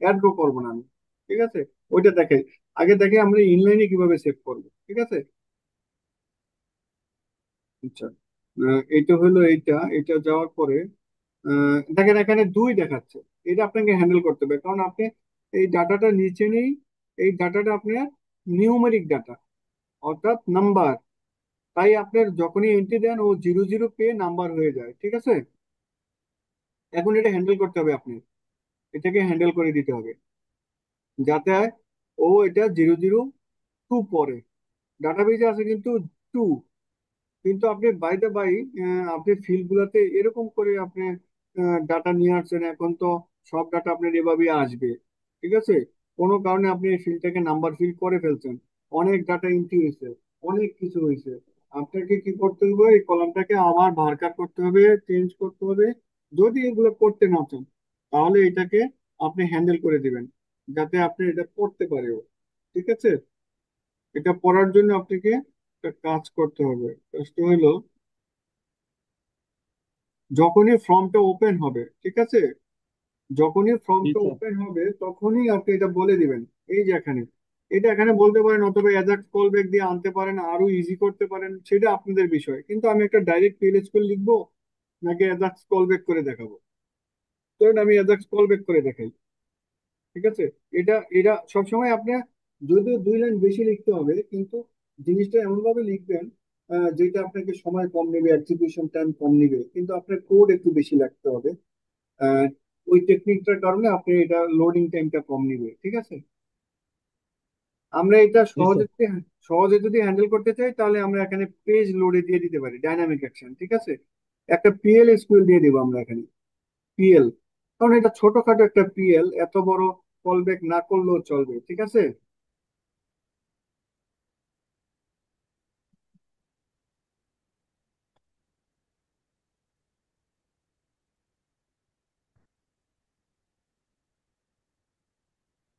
Add গো করবো না আমি। ঠিক আছে, ওইটা দেখে আগে দেখে আমরা ইনলাইনে কিভাবে সেভ করবো। ঠিক আছে। আচ্ছা, এইটা হলো এইটা এটা যাওয়ার পরে দেখেন এখানে দুই দেখাচ্ছে। এটা আপনাকে হ্যান্ডেল করতে হবে, কারণ আপনি এই ডাটাটা নিচে নেই। এই ডাটাটা আপনার নিউমেরিক ডাটা, অর্থাৎ নাম্বার। তাই আপনার যখনই এন্ট্রি দেন ও জিরো জিরো পেয়ে নাম্বার হয়ে যায়। ঠিক আছে। এখন এটা হ্যান্ডেল করতে হবে আপনি, এটাকে হ্যান্ডেল করে দিতে হবে যাতে ও এটা জিরো জিরো টু পড়ে। ডাটাবেজে আছে কিন্তু টু, কিন্তু আপনি বাই দ্য বাই আপনি ফিল্ড গুলাতে এরকম করে আপনি ডাটা নিয়ে আসছেন। এখন তো সব ডাটা আপনার এভাবেই আসবে। ঠিক আছে। কোনো কারণে আপনি এই ফিল্ডটাকে নাম্বার ফিল করে ফেলছেন, অনেক ডাটা এন্ট্রি হয়েছে, অনেক কিছু হয়েছে। আপনাকে কি করতে হবে, এই কলামটাকে আবার ভারকার করতে হবে, চেঞ্জ করতে হবে। যদি এগুলো করতে না চান তাহলে এটাকে আপনি হ্যান্ডেল করে দিবেন যাতে আপনি এটা পড়তে পারেও। ঠিক আছে। এটা পড়ার জন্য আপনাকে একটা কাজ করতে হবে। কাজটা হলো, যখনই ফর্মটা ওপেন হবে, ঠিক আছে, যখনই জি ফর্মটা স্যার। ওপেন হবে তখনই আপনি এটা বলে দিবেন। এই যে এখানে, এটা এখানে বলতে পারেন অথবা অ্যাজাক্স কল ব্যাক দিয়ে আনতে পারেন, আরো ইজি করতে পারেন, সেটা আপনাদের বিষয়। কিন্তু আমি একটা ডাইরেক্ট পিএলএসকিউ লিখবো নাকি অ্যাজাক্স কল ব্যাক করে দেখাবো? ধরেন আমি অ্যাজাক্স কল ব্যাক করে দেখাই। ঠিক আছে। এটা এটা সবসময় আপনার যদিও দুই লাইন বেশি লিখতে হবে, কিন্তু জিনিসটা এমন ভাবে লিখবেন যেটা আপনাকে সময় কম নেবে, এক্সিকিউশন টাইম কম নেবে, কিন্তু আপনার কোড একটু বেশি লিখতে হবে। আহ, ওই টেকনিকটার কারণে আপনি এটা লোডিং টাইমটা কম নিবে। ঠিক আছে। আমরা এটা জি স্যার। সহজে যদি হ্যান্ডেল করতে চাই তাহলে আমরা এখানে পেজ লোডে দিয়ে দিতে পারি ডাইনামিক অ্যাকশন। ঠিক আছে। একটা পিএল এসকিউএল দিয়ে দিব আমরা এখানে, পিএল, কারণ এটা ছোটখাটো একটা পিএল, এত বড় কল ব্যাক না করলেও চলবে। ঠিক আছে।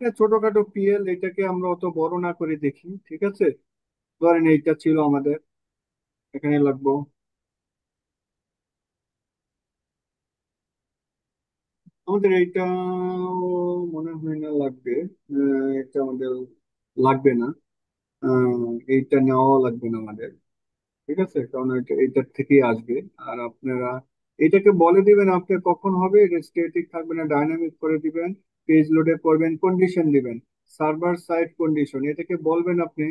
এটা ছোটখাটো পিএল, এটাকে আমরা অত বড় না করে দেখি। ঠিক আছে। ধরেন এইটা ছিল আমাদের, এখানে লাগবো, আমাদের এইটা মনে হয় না লাগবে। এটা আমাদের লাগবে না। এইটা নেওয়া লাগবে না আমাদের। ঠিক আছে, কারণ এটার থেকেই আসবে। আর আপনারা এটাকে বলে দিবেন আপনি কখন হবে, এটা স্ট্যাটিক থাকবে না ডাইনামিক করে দিবেন। পেজ লোডে করবেন, কন্ডিশন দিবেন, সার্ভার সাইড কন্ডিশন, এটাকে বলবেন আপনি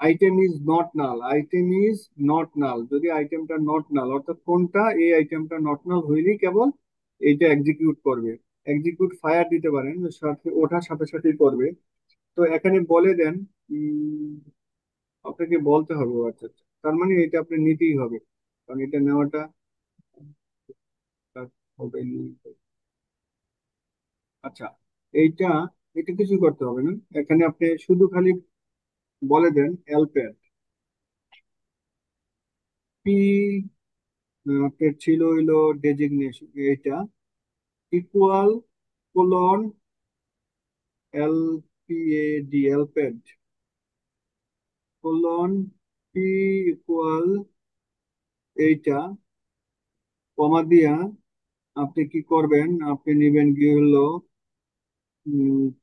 item is not null, item is not নাল। যদি আইটেমটা নট নাল, অর্থাৎ কোনটা, এই আইটেমটা নট নাল হইলেই কেবল এইটা এক্সিকিউট করবে। এক্সিকিউট ফায়ার দিতে পারেন, সাথে ওঠার সাথে সাথেই করবে। তো এখানে বলে দেন, উম, আপনাকে বলতে হবে। ও আচ্ছা আচ্ছা, তার মানে এটা আপনি নিতেই হবে, কারণ এটা নেওয়াটা হবে। আচ্ছা, এইটা এটা কিছু করতে হবে না। এখানে আপনি শুধু খালি বলে দেন এলপ্যাড পি, আপনার ছিল হইলো ডেজিগনেশন, এটা equal colon LPAD, LPAD colon P equal এইটা, কমা দিয়া আপনি কি করবেন, আপনি নিবেন কি হলো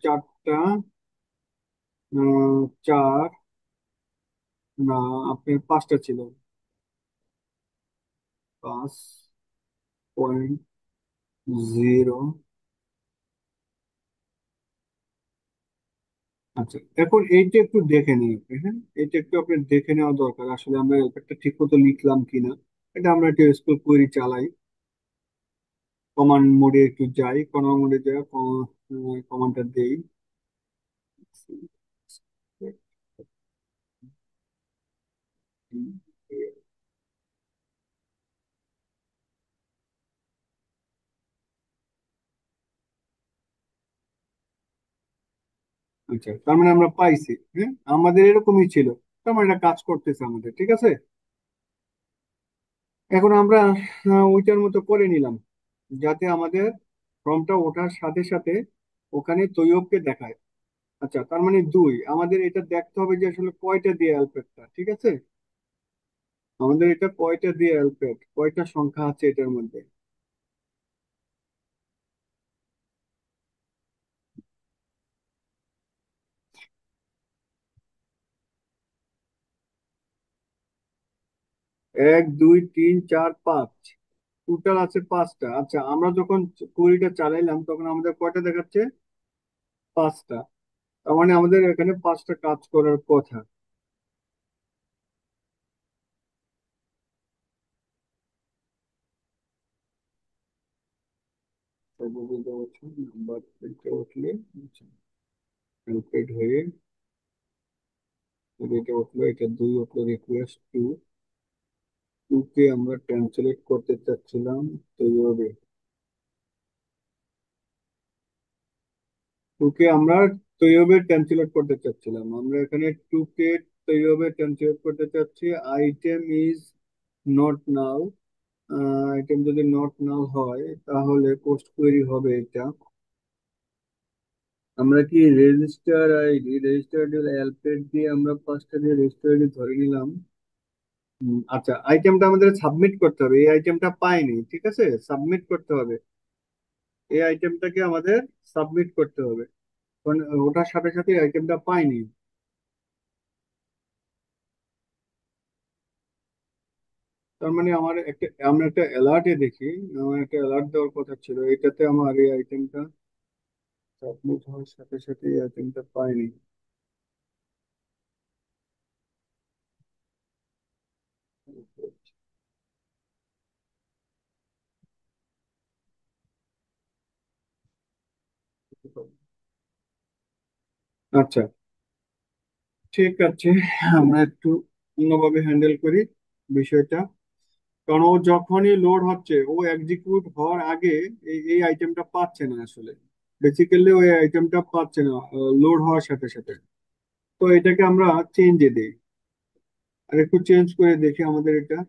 চারটা, চার, না আপনার পাঁচটা ছিল, 5.0। আচ্ছা, এখন এইটা একটু দেখে নিন আপনি, হ্যাঁ, এটা একটু আপনার দেখে নেওয়া দরকার আসলে আমরা একটা ঠিক মতো লিখলাম কিনা। এটা আমরা একটু স্কুল কোয়েরি চালাই, কমান্ড মোডে একটু যাই, কমান্ড মোডে যাই, কমান্ডটা দেই। আচ্ছা, তার মানে আমরা পাইছি, হ্যাঁ, আমাদের এরকমই ছিল। তার মানে এটা কাজ করতেছে আমাদের। ঠিক আছে। এখন আমরা ওইটার মতো করে নিলাম যাতে আমাদের ফর্মটা ওঠার সাথে সাথে ওখানে তৈয়বকে দেখায়। আচ্ছা, তার মানে দুই, আমাদের এটা দেখতে হবে যে আসলে কয়টা দিয়ে অ্যালফেটটা। ঠিক আছে। আমাদের এটা কয়টা দিয়ে অ্যালফেট, কয়টা সংখ্যা আছে এটার মধ্যে। এক, দুই, তিন, চার, পাঁচ, টোটাল আছে পাঁচটা। আচ্ছা, আমরা যখন কুড়িটা চালাইলাম তখন আমাদের কয়টা দেখাচ্ছে? পাঁচটা। তার মানে আমাদের এখানে পাঁচটা কাজ করার কথা। নাম্বার উঠলে ক্যালকুলেট হয়ে এটা উঠলো, এটা দুই উঠলো, রিকোয়েস্ট টু, টু কে আমরা ট্রান্সলেট করতে চাচ্ছিলাম তো এইভাবে। টু কে আমরা তৈয়বে ট্রান্সলেট করতে চাচ্ছিলাম, আমরা এখানে টু কে তৈয়বে ট্রান্সলেট করতে চাচ্ছি। Item is not now. Item যদি নট নাও হয় তাহলে পোস্ট কোয়েরি হবে এটা। আমরা কি রেজিস্টার আইডি, রেজিস্টার অ্যালফেট দিয়ে আমরা পাঁচটা দিয়ে রেজিস্টার আইডি ধরে নিলাম। আচ্ছা, আইটেমটা আমাদের সাবমিট করতে হবে, এই আইটেমটা পাইনি, ঠিক আছে, সাবমিট করতে হবে। এই আইটেমটাকে আমাদের সাবমিট করতে হবে, কারণ ওটার সাথে সাথে আইটেমটা পাইনি। তার মানে আমার একটা, আমরা একটা অ্যালার্টে দেখি, আমার একটা অ্যালার্ট দেওয়ার কথা ছিল, এটাতে আমার এই আইটেমটা সাবমিট হওয়ার সাথে সাথে এই আইটেমটা পাইনি। আচ্ছা, ঠিক আছে, আমরা একটু অন্যভাবে হ্যান্ডেল করি বিষয়টা। কারণ ও যখনই লোড হচ্ছে, ও এক্সিকিউট হওয়ার আগে এই এই আইটেমটা পাচ্ছে না আসলে। বেসিক্যালি ওই আইটেমটা পাচ্ছে না লোড হওয়ার সাথে সাথে। তো এটাকে আমরা চেঞ্জে দিই, আর একটু চেঞ্জ করে দেখি আমাদের এটা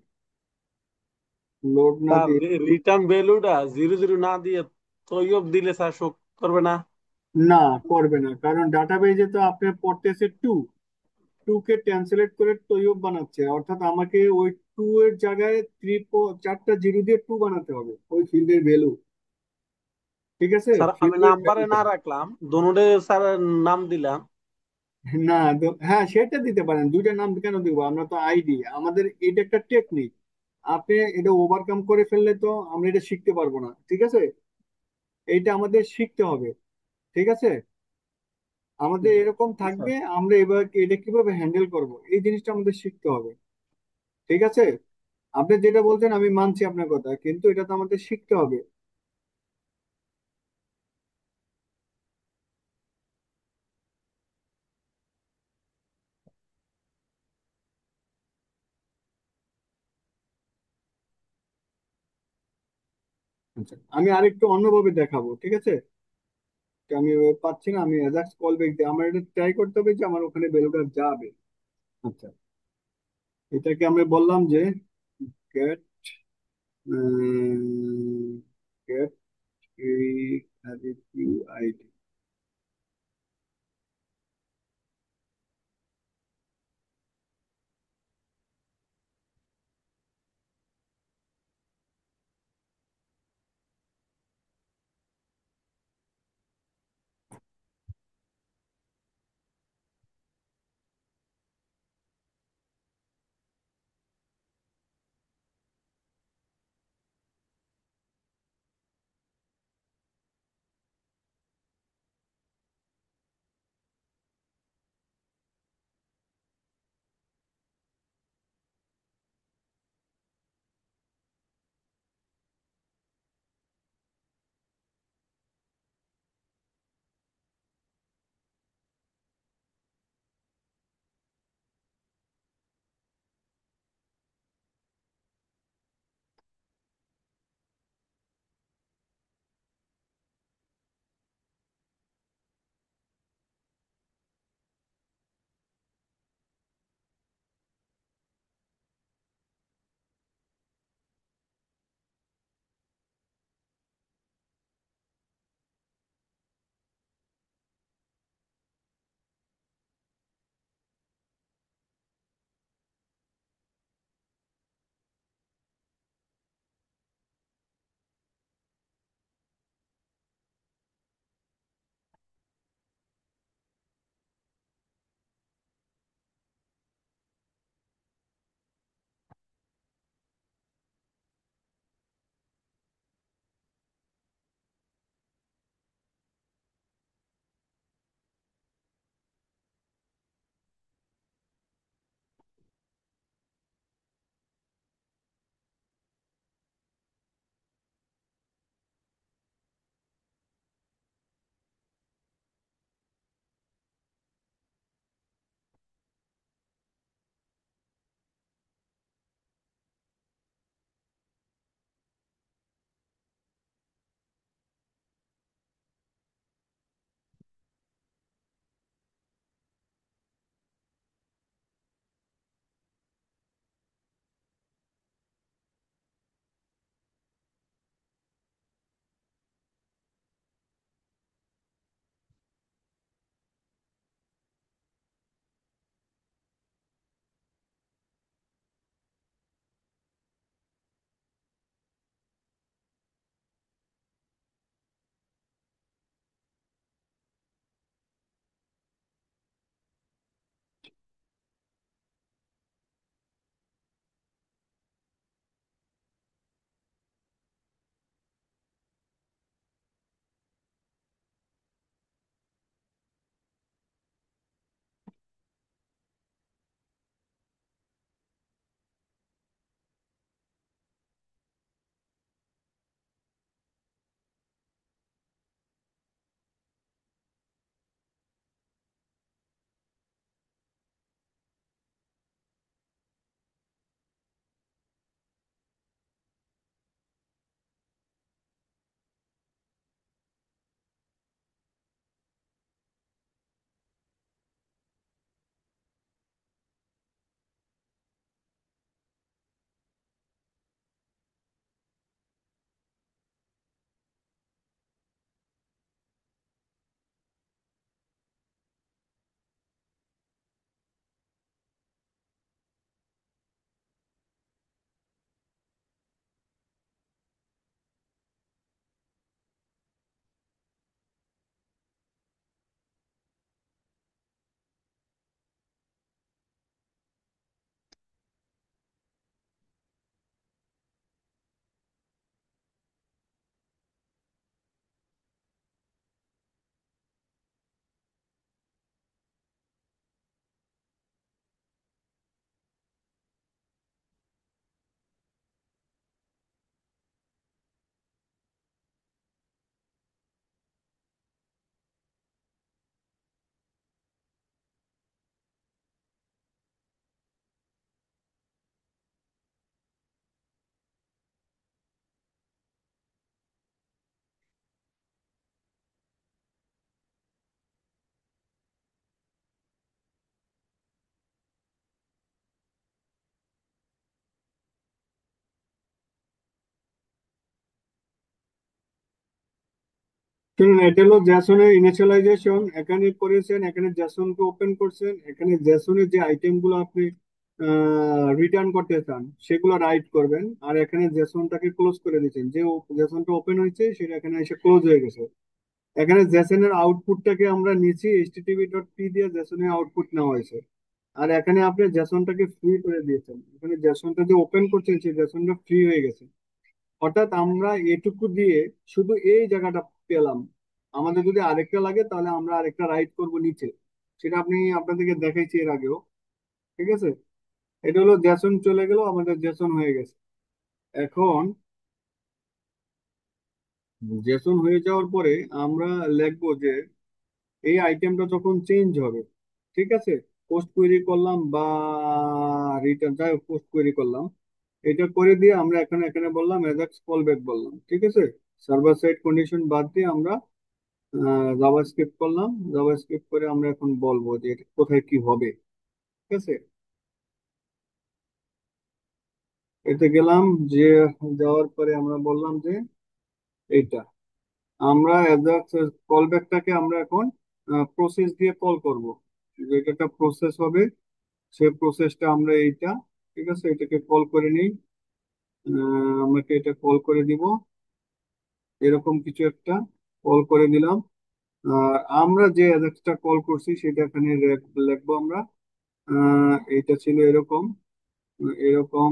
লোড না স্যার দিয়ে। রিটার্ন ভ্যালুটা জিরো জিরো না দিয়ে তৈয়ব দিলে স্যার শো করবে না। না, করবে না, কারণ ডাটাবেজে তো আপনার পড়তেছে টু, টু কে ট্রান্সলেট করে তৈয়ব বানাচ্ছে, অর্থাৎ আমাকে ওই টু এর জায়গায় চারটা জিরো দিয়ে টু বানাতে হবে ওই ফিল্ডের ভ্যালু। ঠিক আছে, স্যার আমি ফিল্ডের নাম্বারে ভ্যালুটা। না রাখলাম, দোনোটে স্যার নাম দিলাম। না, হ্যাঁ সেটা দিতে পারেন, দুইটা নাম কেন দিব, আমরা তো আইডি, আমাদের এটা একটা টেকনিক। আপনি এটা ওভারকাম করে ফেললে তো আমরা এটা শিখতে পারবো না, ঠিক আছে, এইটা আমাদের শিখতে হবে। ঠিক আছে, আমাদের এরকম জি স্যার। থাকবে, আমরা এবার এটা কিভাবে হ্যান্ডেল করব এই জিনিসটা আমাদের শিখতে হবে। ঠিক আছে, আপনি যেটা বলছেন আমি মানছি আপনার কথা, কিন্তু এটা তো আমাদের শিখতে হবে। আচ্ছা, আমি আরেকটু অন্যভাবে দেখাবো, ঠিক আছে। আমি পাচ্ছি না, আমি অ্যাজাক্স কল ব্যাক দিই, আমার এটা ট্রাই করতে হবে যে আমার ওখানে বেলুটা যাবে। আচ্ছা, এটাকে আমরা বললাম যে গেট গেট এই আইডি। শুনুন, এটা হলো জ্যাসনের ইনিশিয়ালাইজেশন। এখানে করেছেন, এখানে জ্যাসনকে ওপেন করছেন, এখানে জ্যাসনের যে আইটেম গুলো আপনি রিটার্ন করতে চান সেগুলো রাইট করবেন, আর এখানে জ্যাসনটাকে ক্লোজ করে দিচ্ছেন। যে জ্যাসনটা ওপেন হয়েছে সেটা এখানে এসে ক্লোজ হয়ে গেছে। এখানে জ্যাসনের আউটপুটটাকে আমরা নিচ্ছি, http.p দিয়ে জ্যাসনের আউটপুট নেওয়া হয়েছে। আর এখানে আপনি জ্যাসনটাকে ফ্রি করে দিয়েছেন, এখানে জ্যাসনটা যে ওপেন করছেন সেই জ্যাসনটা ফ্রি হয়ে গেছে। অর্থাৎ আমরা এটুকু দিয়ে শুধু এই জায়গাটা পেলাম। আমাদের যদি আরেকটা লাগে তাহলে আমরা আরেকটা রাইট করব নিচে। সেটা আপনি আপনাদেরকে দেখাইছি এর আগেও। ঠিক আছে, এটা হলো জেসন চলে গেল, আমাদের জেসন হয়ে গেছে। এখন জেসন হয়ে যাওয়ার পরে আমরা লিখবো যে এই আইটেমটা যখন চেঞ্জ হবে, ঠিক আছে, পোস্ট কোয়েরি করলাম বা রিটার্ন, যাই হোক পোস্ট কোয়েরি করলাম, এটা করে দিয়ে আমরা এখানে এখানে বললাম অ্যাজাক্স কল ব্যাক বললাম, ঠিক আছে। সার্ভার সাইড কন্ডিশন বাদ দিয়ে আমরা জাভাস্ক্রিপ্ট করলাম। জাভাস্ক্রিপ্ট করে আমরা এখন বলবো যে এটা কোথায় কি হবে। ঠিক আছে, এতে গেলাম, যে যাওয়ার পরে আমরা বললাম যে এইটা আমরা কল ব্যাকটাকে আমরা এখন প্রসেস দিয়ে কল করব। যেটা একটা প্রসেস হবে, সেই প্রসেসটা আমরা এইটা, ঠিক আছে, এটাকে কল করে নিই। আমাকে এটা কল করে দিব, এরকম কিছু একটা কল করে দিলাম। আর আমরা যে অ্যাড্রেসটা কল করছি সেটা এখানে লিখবো আমরা। এটা ছিল এরকম, এরকম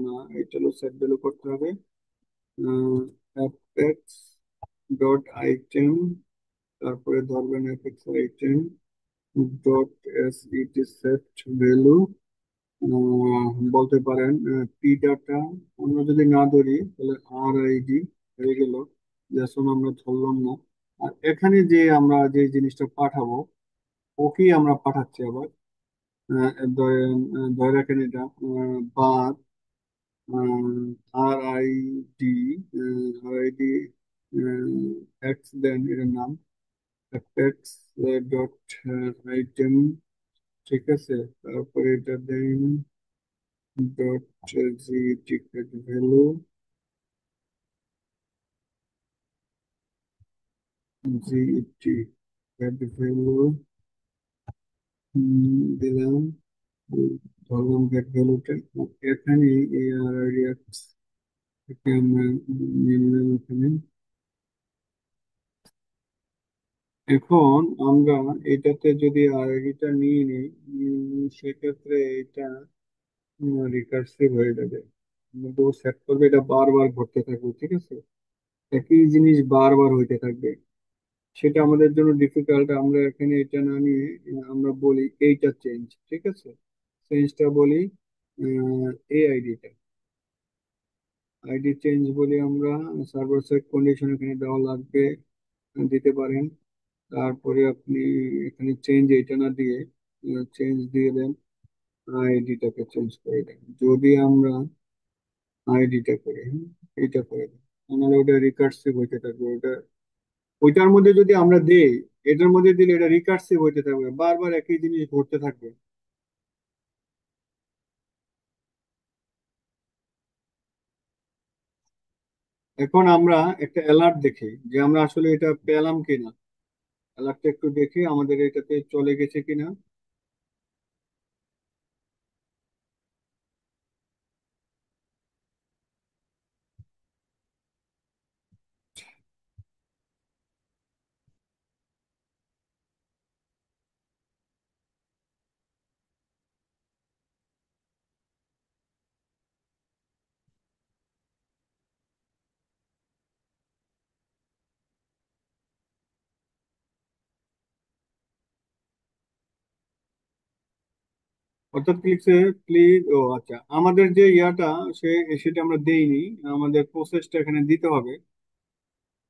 না, এটা হলো সেট ভ্যালু করতে হবে। অ্যাপেক্স ডট আইটেম, তারপরে ধরবেন অ্যাপেক্স আইটেম ডট এস ইটি সেট ভ্যালু, বলতে পারেন পি ডাটা। আমরা যদি না ধরি তাহলে আর আইডি হয়ে গেল, যেমন আমরা ধরলাম না। আর এখানে যে আমরা যে জিনিসটা পাঠাবো, ওকেই আমরা পাঠাচ্ছি আবার। ধরেন ধরে রাখেন এটা বাদ আর আইডি, আর আইডি এক্স দেন এর নাম এক্স ডট আইটেম, ঠিক আছে। তারপরে এটা দেন ডট জি টিকেট ভ্যালু, জি টিকেট ভ্যালু দিলাম, ধরলাম গেট ভ্যালুটা। এখানে এই আর আইডি এক্স থেকে আমরা নিয়ে নিলাম এখানে। এখন আমরা এটাতে যদি আইডিটা নিয়ে নিই, সেক্ষেত্রে এটা রিকার্সিভ হয়ে যাবে। কিন্তু সেট করবে এটা বারবার ঘটতে থাকবে, ঠিক আছে, একই জিনিস বারবার হইতে থাকবে। সেটা আমাদের জন্য ডিফিকাল্ট। আমরা এখানে এটা না নিয়ে আমরা বলি এইটা চেঞ্জ, ঠিক আছে, চেঞ্জটা বলি এই আইডিটা, আইডি চেঞ্জ বলি আমরা। সার্ভার সাইড কন্ডিশন এখানে দেওয়া লাগবে, দিতে পারেন। তারপরে আপনি এখানে চেঞ্জ এটা না দিয়ে চেঞ্জ দিয়ে দেন, আইডিটাকে চেঞ্জ করে দেন। যদি আমরা আইডিটা করি, এইটা করে দেন, তাহলে ওটা রিকার্সিভ হইতে থাকবে। ওটা ওইটার মধ্যে যদি আমরা দেই, এটার মধ্যে দিলে এটা রিকার্সিভ হইতে থাকবে, বারবার একই জিনিস ঘটতে থাকবে। এখন আমরা একটা অ্যালার্ট দেখি যে আমরা আসলে এটা পেলাম কিনা। অ্যালার্টটা একটু দেখি আমাদের এটাতে চলে গেছে কিনা। অর্থাৎ ক্লিকসে প্লিজ, ও আচ্ছা, আমাদের যে ইয়াটা সে সেটা আমরা দেইনি, আমাদের প্রসেসটা এখানে দিতে হবে।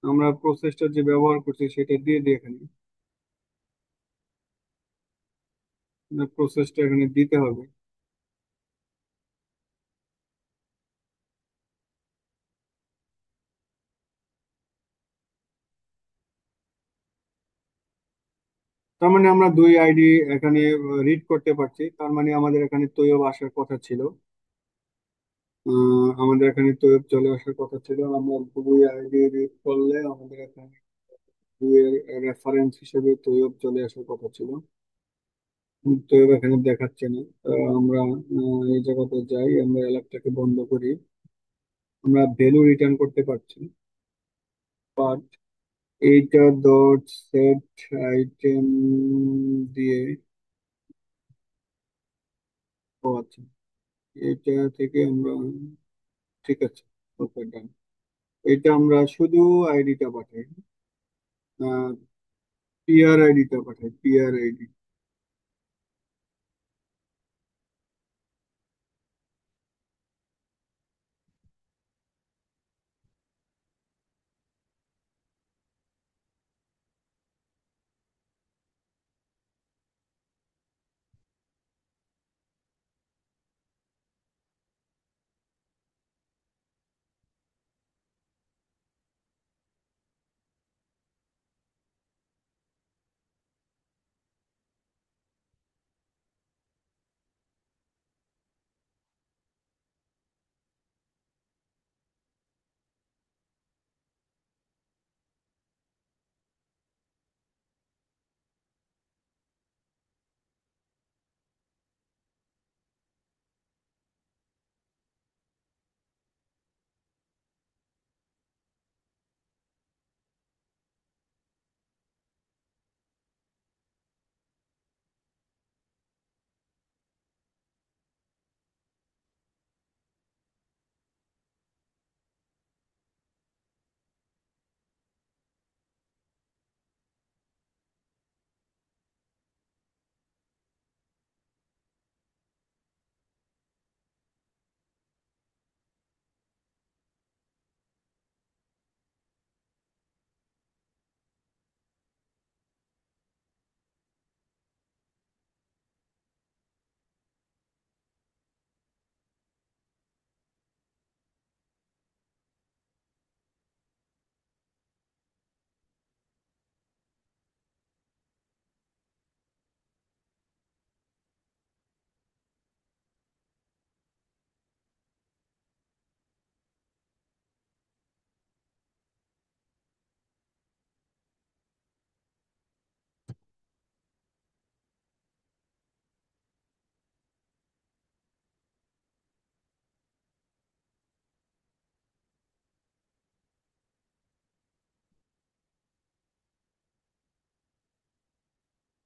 আমরা প্রসেসটা যে ব্যবহার করছি সেটা দিয়ে দিই এখানে, প্রসেসটা এখানে দিতে হবে। তার মানে আমরা দুই আইডি এখানে রিড করতে পারছি, তার মানে আমাদের এখানে তৈয়ব আসার কথা ছিল। আমাদের এখানে তৈয়ব চলে আসার কথা ছিল। আমরা বুবুই আইডি রিড করলে আমাদের এখানে বইয়ের রেফারেন্স হিসেবে তৈয়ব চলে আসার কথা ছিল। তৈয়ব এখানে দেখাচ্ছে না। আমরা এই জায়গাতে যাই, আমরা অ্যালার্টটাকে বন্ধ করি। আমরা ভ্যালু রিটার্ন করতে পারছি, বাট এইটা ডট সেট আইটেম দিয়ে, ও আচ্ছা, এটা থেকে আমরা, ঠিক আছে, ওকে ডান। এটা আমরা শুধু আইডিটা পাঠাই, পিআর আইডিটা পাঠাই, পিআর আইডি।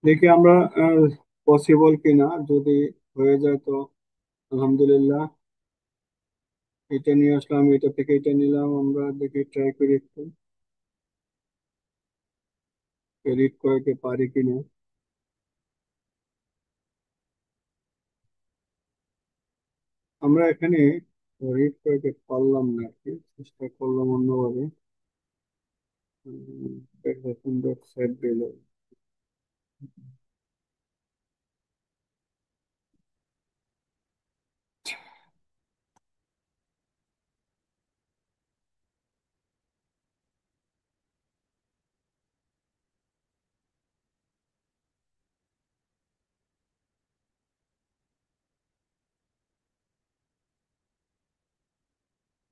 দেখি আমরা পসিবল কিনা, যদি হয়ে যায় তো আলহামদুলিল্লাহ। এটা নিয়ে আসলাম, এটা থেকে এটা নিলাম, আমরা দেখি ট্রাই করি একটু এডিট করতে পারি কিনা। আমরা এখানে রিড করতে পারলাম না আর কি, চেষ্টা করলাম অন্যভাবে। সুন্দর সেট দিল।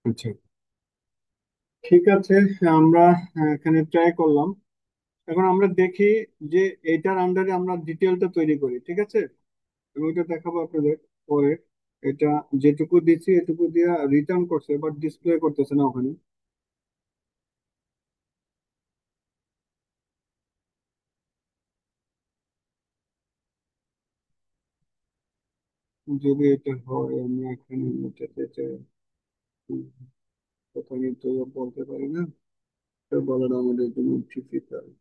আচ্ছা, ঠিক আছে, আমরা এখানে ট্রাই করলাম। এখন আমরা দেখি যে এটার আন্ডারে আমরা ডিটেলটা তৈরি করি, ঠিক আছে? আমি ওইটা দেখাবো আপনাদের পরে। এটা যেটুকু দিচ্ছি এটুকু দিয়ে রিটার্ন করছে, বাট ডিসপ্লে করতেছে না ওখানে। যদি এটা হয়, আমি এখানে এটাতে উম, প্রথমে তো বলতে পারি না, তো বলাটা আমাদের জন্য ডিফিকাল্ট।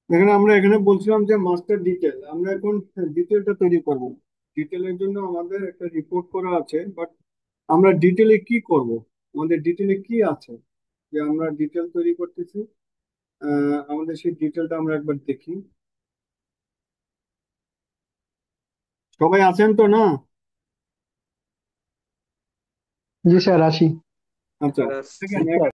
এখানে আমরা এখানে বলছিলাম যে মাস্টার ডিটেল, আমরা এখন ডিটেলটা তৈরি করব। ডিটেলের জন্য আমাদের একটা রিপোর্ট করা আছে, বাট আমরা ডিটেলে কি করব, আমাদের ডিটেলে কি আছে যে আমরা ডিটেল তৈরি করতেছি। আমাদের সেই ডিটেলটা আমরা একবার দেখি। সবাই আছেন তো না? জি স্যার, আসি। আচ্ছা, ব্যাস। দেখেন